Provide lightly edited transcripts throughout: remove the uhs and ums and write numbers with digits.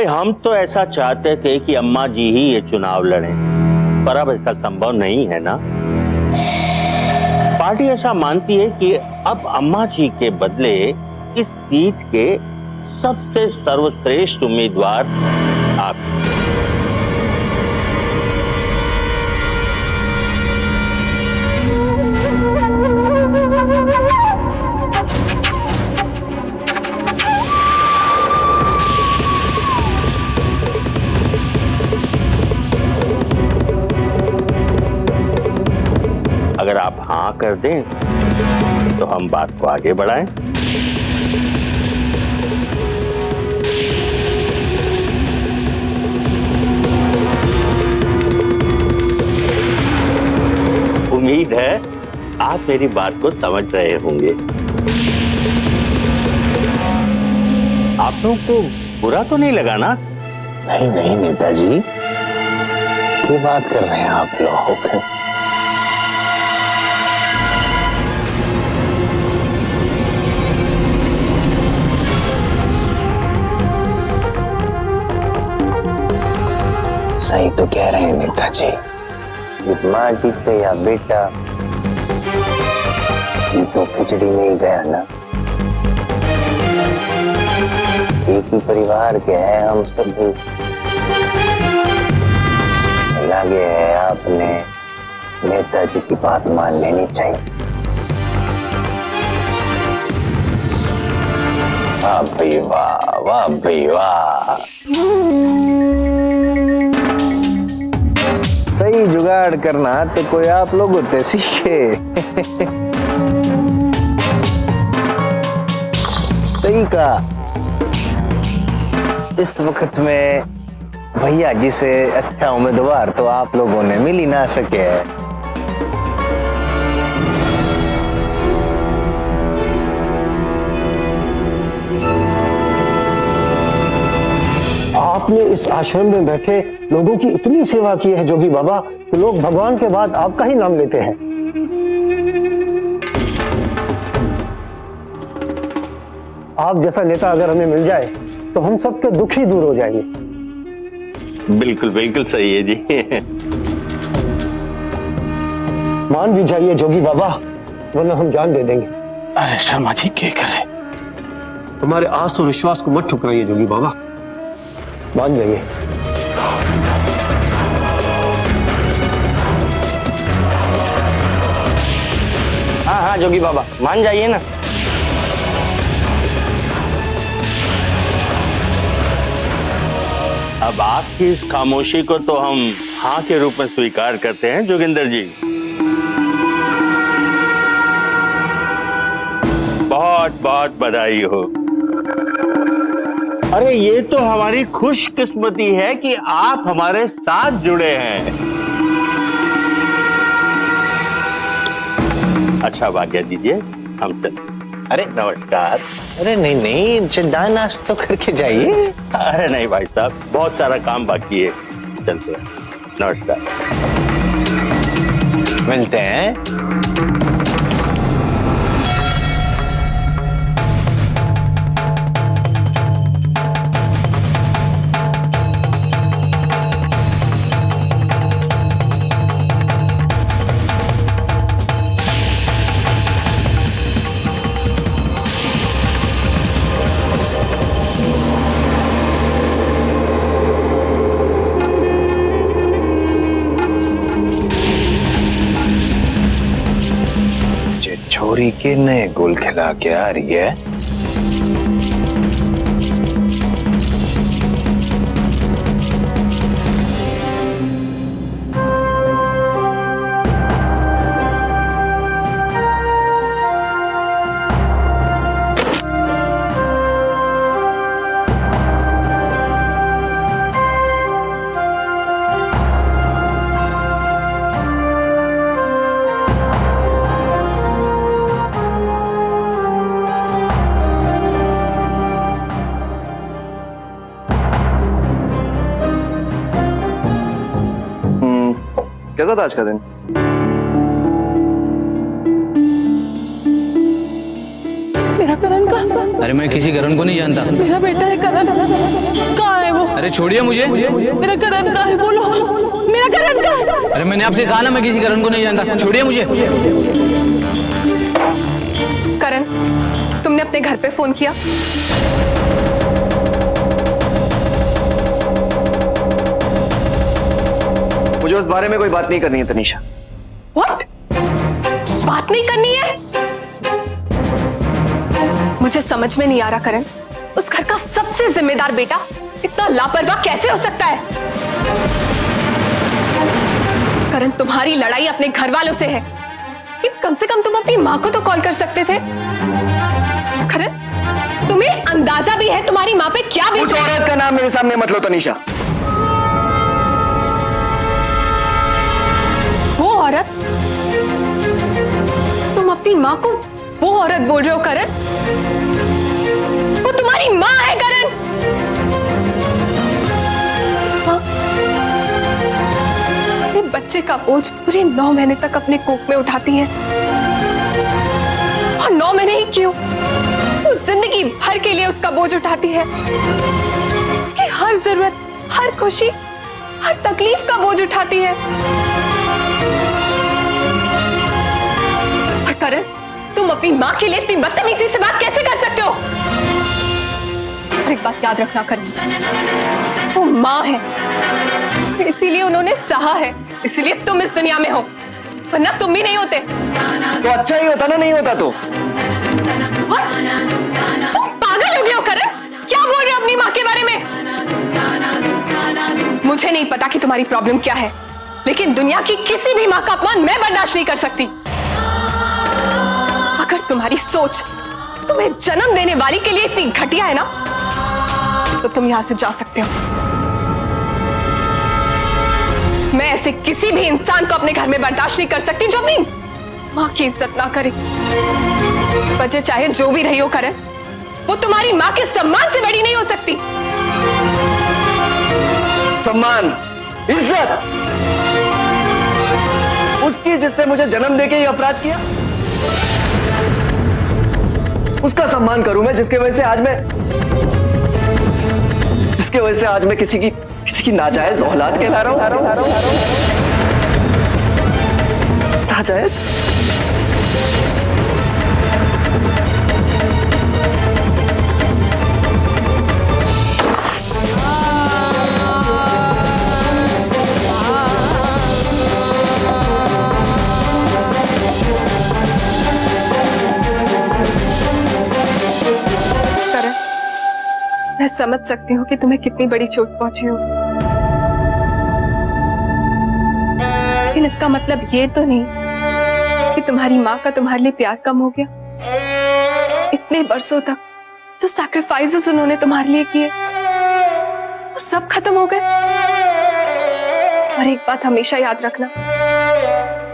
भाई हम तो ऐसा चाहते थे कि अम्मा जी ही ये चुनाव लड़ें, पर अब ऐसा संभव नहीं है ना। पार्टी ऐसा मानती है कि अब अम्मा जी के बदले इस सीट के सबसे सर्वश्रेष्ठ उम्मीदवार आप। अगर आप हाँ कर दें तो हम बात को आगे बढ़ाएं। उम्मीद है आप मेरी बात को समझ रहे होंगे। आप लोगों को बुरा तो नहीं लगा ना? नहीं नहीं नेताजी, ये बात कर रहे हैं आप लोग। सही तो कह रहे हैं नेताजी, माँ जीते या बेटा, ये तो खिचड़ी में ही गया ना। एक ही परिवार के हैं हम सब भी। लगे है आपने नेताजी की बात मान लेनी चाहिए। वाह भाई वाह, वाह भाई वाह। सही जुगाड़ करना तो कोई आप लोग होते सीखे। सही कहा। इस वक्त में भैया जी से अच्छा उम्मीदवार तो आप लोगों ने मिल ही ना सके है। आपने इस आश्रम में बैठे लोगों की इतनी सेवा की है जोगी बाबा कि लोग भगवान के बाद आपका ही नाम लेते हैं। आप जैसा नेता अगर हमें मिल जाए तो हम सबके दुख ही दूर हो जाएंगे। बिल्कुल बिल्कुल सही है जी। मान भी जाइए जोगी बाबा, वरना हम जान दे देंगे। अरे शर्मा जी क्या करे? हमारे आस और विश्वास को मत ठुकराइए जोगी बाबा, मान जाइए। हाँ हाँ जोगी बाबा, मान जाइए ना। अब आपकी इस खामोशी को तो हम हाँ के रूप में स्वीकार करते हैं जोगिंदर जी। बहुत बहुत बधाई हो। अरे ये तो हमारी खुशकिस्मती है कि आप हमारे साथ जुड़े हैं। अच्छा भाग्य दीजिए, हम चलते। अरे नमस्कार। अरे नहीं नहीं, चाय नाश्ता तो करके जाइए। अरे नहीं भाई साहब, बहुत सारा काम बाकी है, चलते हैं। नमस्कार। मिलते हैं। छोरी के नए गोल खिला के आ रही है। कैसा था आज का दिन? मेरा करण कहाँ? अरे मैं किसी करण को नहीं जानता। मेरा बेटा है करण, कहाँ है वो? अरे छोड़िए मुझे। मेरा करण कहाँ है? बोलो, मेरा करण कहाँ है? अरे मैंने आपसे कहा ना मैं किसी करण को नहीं जानता, छोड़िए मुझे। करण, तुमने अपने घर पे फोन किया? मुझे उस बारे में कोई बात नहीं करनी है तनीषा। What? बात नहीं करनी है? मुझे समझ में नहीं आ रहा करण, उस घर का सबसे जिम्मेदार बेटा इतना लापरवाह कैसे हो सकता है? करण, तुम्हारी लड़ाई अपने घर वालों से है कि कम से कम तुम अपनी मां को तो कॉल कर सकते थे। करण, तुम्हें अंदाजा भी है तुम्हारी मां पे क्या उस औरत का नाम मेरे सामने मत लो तनीषा। वो औरत? तुम अपनी मां को वो औरत बोल रहे हो करण? वो तुम्हारी मां है करण। हाँ? ये बच्चे का बोझ पूरे 9 महीने तक अपने कोख में उठाती है। और 9 महीने ही क्यों, वो जिंदगी भर के लिए उसका बोझ उठाती है। उसकी हर जरूरत, हर खुशी, हर तकलीफ का बोझ उठाती है। करण, तुम अपनी मां के लिए इतनी बदतमीजी से बात कैसे कर सकते हो? और एक बात याद रखना करण, वो मां है, इसीलिए उन्होंने सहा है, इसीलिए तुम इस दुनिया में हो, वरना तुम भी नहीं होते। तो अच्छा ही होता ना नहीं होता तो। तुम पागल हो गए हो करण, क्या बोल रहे हो अपनी मां के बारे में? मुझे नहीं पता कि तुम्हारी प्रॉब्लम क्या है, लेकिन दुनिया की किसी भी मां का अपमान मैं बर्दाश्त नहीं कर सकती। अगर तुम्हारी सोच तुम्हें जन्म देने वाली के लिए इतनी घटिया है ना, तो तुम यहां से जा सकते हो। मैं ऐसे किसी भी इंसान को अपने घर में बर्दाश्त नहीं कर सकती जो अपनी मां की इज्जत ना करे। वजह चाहे जो भी रही हो करण, वो तुम्हारी मां के सम्मान से बड़ी नहीं हो सकती। सम्मान, इज्जत, उसकी जिसने मुझे जन्म देके ये अपराध किया, उसका सम्मान करूं मैं, जिसके वजह से आज मैं किसी की नाजायज औलाद कहला रहा हूं। नाजायज? मैं समझ सकती हूँ कि तुम्हें कितनी बड़ी चोट पहुंची हो, लेकिन इसका मतलब ये तो नहीं कि तुम्हारी माँ का तुम्हारे लिए प्यार कम हो गया। इतने बरसों तक जो सैक्रिफाइसेस उन्होंने तुम्हारे लिए किए, वो सब खत्म हो गए। और एक बात हमेशा याद रखना,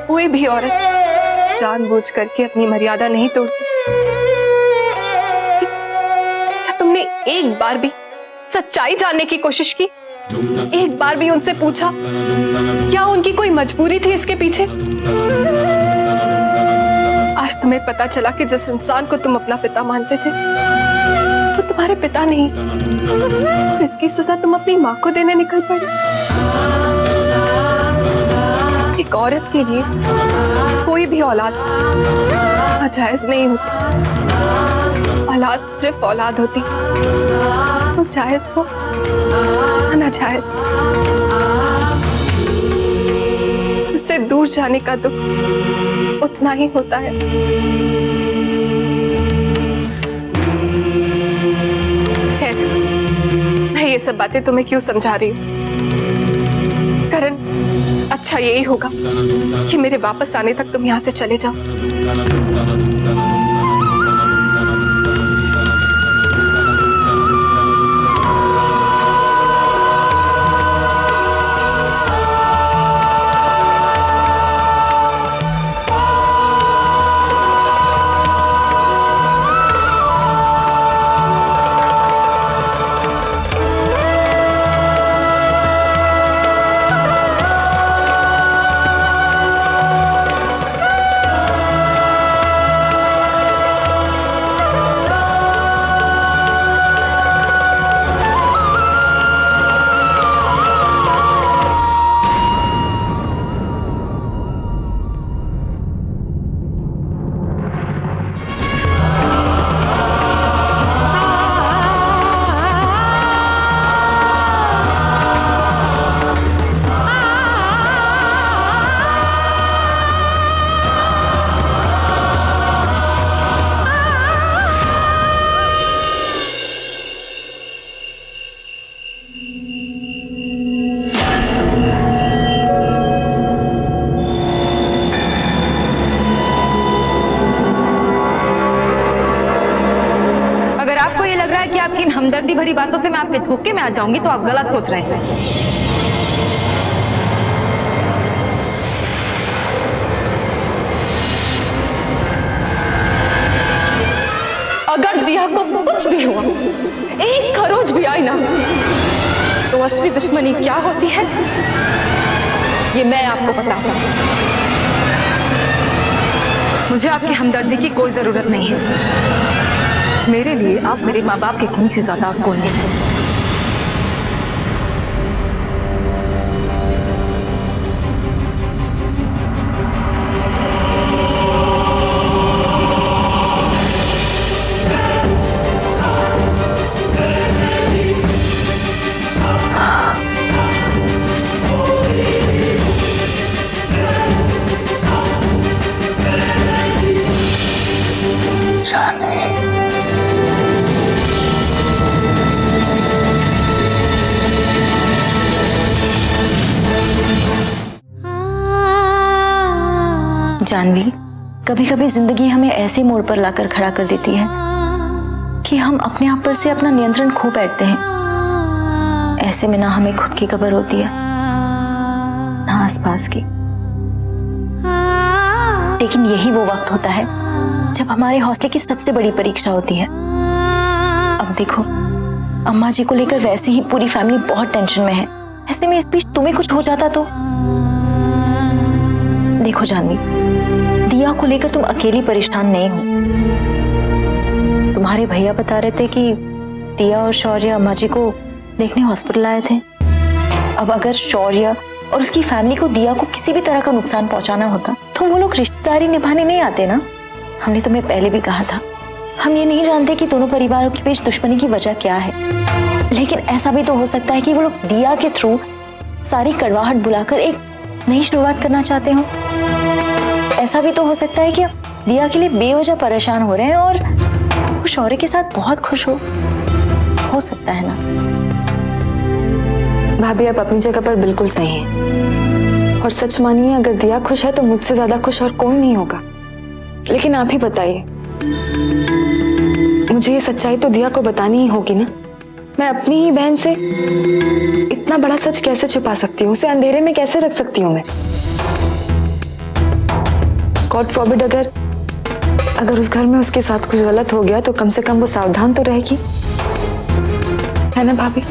कोई भी औरत जानबूझ करके अपनी मर्यादा नहीं तोड़ती। तुमने एक बार भी सच्चाई जानने की कोशिश की? एक बार भी उनसे पूछा क्या उनकी कोई मजबूरी थी इसके पीछे? आज तुम्हें पता चला कि जिस इंसान को तुम अपना पिता मानते थे वो तुम्हारे पिता नहीं, तो इसकी सजा तुम अपनी माँ को देने निकल पड़े। एक औरत के लिए कोई भी औलाद नाजायज नहीं होती। औलाद सिर्फ औलाद होती, वो जायज हो नाजायज। उससे दूर जाने का दुख उतना ही होता है। खैर, मैं ये सब बातें तुम्हें क्यों समझा रही हूँ? करण, अच्छा यही होगा कि मेरे वापस आने तक तुम यहाँ से चले जाओ। आपको ये लग रहा है कि आपकी इन हमदर्दी भरी बातों से मैं आपके धोखे में आ जाऊंगी तो आप गलत सोच रहे हैं। अगर दिया को कुछ भी हुआ, एक खरोच भी आई ना, तो असली दुश्मनी क्या होती है ये मैं आपको बताऊंगा। मुझे आपकी हमदर्दी की कोई जरूरत नहीं है। मेरे लिए आप मेरे माँ बाप के खून से ज्यादा कोई नहीं। जानवी, कभी कभी जिंदगी हमें ऐसे मोड़ पर लाकर खड़ा कर देती है कि हम अपने आप पर से अपना नियंत्रण खो बैठते हैं। ऐसे में ना हमें खुद की खबर होती है ना आसपास की। लेकिन यही वो वक्त होता है जब हमारे हौसले की सबसे बड़ी परीक्षा होती है। अब देखो, अम्मा जी को लेकर वैसे ही पूरी फैमिली बहुत टेंशन में है। ऐसे में इस बीच तुम्हें कुछ हो जाता तो? देखो जानवी, दिया को लेकर तुम अकेली परेशान नहीं हो। तुम्हारे भैया बता रहे थे कि दिया और शौर्य अम्मा जी को देखने हॉस्पिटल आए थे। अब अगर शौर्य और उसकी फैमिली को दिया को किसी भी तरह का नुकसान पहुंचाना होता तो वो लोग रिश्तेदारी निभाने नहीं आते ना। हमने तुम्हें पहले भी कहा था, हम ये नहीं जानते कि दोनों परिवारों के बीच दुश्मनी की वजह क्या है, लेकिन ऐसा भी तो हो सकता है कि वो लोग दिया के थ्रू सारी कड़वाहट बुलाकर एक नई शुरुआत करना चाहते हो। ऐसा भी तो हो सकता है कि आप दिया के लिए बेवजह परेशान हो रहे हैं और वो शौर्य के साथ बहुत खुश हो सकता है ना। भाभी, आप अपनी जगह पर बिल्कुल सही हैं। और सच मानिए, अगर दिया खुश है तो मुझसे ज्यादा खुश और कोई नहीं होगा। लेकिन आप ही बताइए, मुझे ये सच्चाई तो दिया को बतानी ही होगी ना। मैं अपनी ही बहन से इतना बड़ा सच कैसे छुपा सकती हूँ? उसे अंधेरे में कैसे रख सकती हूँ मैं? गॉड फॉरबिड, अगर उस घर में उसके साथ कुछ गलत हो गया तो कम से कम वो सावधान तो रहेगी, है ना भाभी?